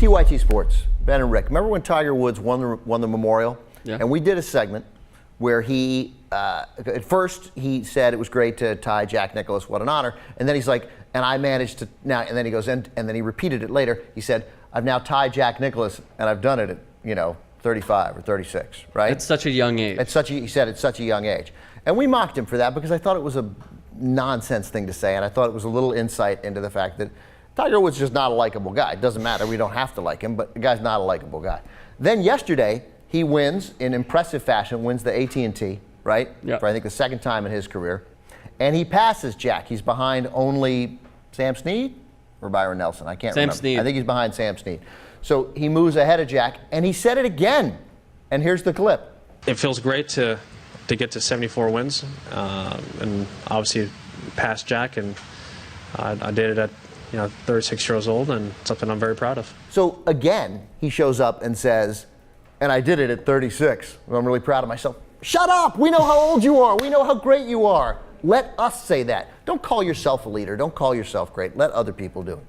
TYT Sports, Ben and Rick. Remember when Tiger Woods won the Memorial? Yeah. And we did a segment where he, at first he said it was great to tie Jack Nicklaus, what an honor. And then he's like, and I managed to now, and then he goes, and then he repeated it later. He said, I've now tied Jack Nicklaus, and I've done it at, 35 or 36, right? At such a young age. He said it's such a young age. And we mocked him for that because I thought it was a nonsense thing to say, and I thought it was a little insight into the fact that Tiger Woods is just not a likable guy. It doesn't matter. We don't have to like him, but the guy's not a likable guy. Then yesterday, he wins in impressive fashion, wins the AT&T, right? Yep. For I think the second time in his career. And he passes Jack. He's behind only Sam Snead or Byron Nelson. I can't remember. Sam Snead. I think he's behind Sam Snead. So he moves ahead of Jack, and he said it again. And here's the clip. It feels great to get to 74 wins, and obviously past Jack, and I did it at 36 years old, and something I'm very proud of. So again, he shows up and says, and I did it at 36. I'm really proud of myself. Shut up! We know how old you are. We know how great you are. Let us say that. Don't call yourself a leader. Don't call yourself great. Let other people do it.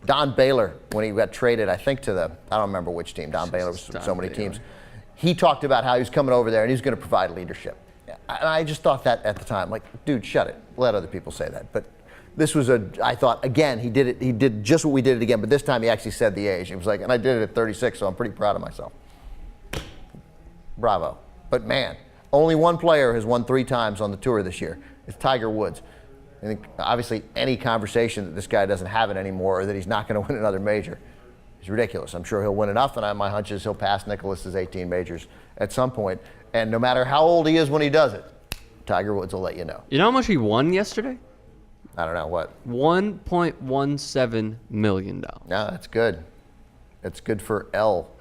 Don Baylor, when he got traded, I think to I don't remember which team. Don Baylor was so many teams. He talked about how he was coming over there and he was going to provide leadership. And I just thought that at the time, like, dude, shut it. Let other people say that. But this was I thought, again, he did it. He did just what we did it again, but this time he actually said the age. He was like, and I did it at 36, so I'm pretty proud of myself. Bravo. But man, only one player has won 3 times on the tour this year. It's Tiger Woods. I think obviously any conversation that this guy doesn't have it anymore or that he's not going to win another major is ridiculous. I'm sure he'll win enough, and my hunch is he'll pass Nicklaus's 18 majors at some point. And no matter how old he is when he does it, Tiger Woods will let you know. You know how much he won yesterday? I don't know what. $1.17 million. No, that's good. That's good for L.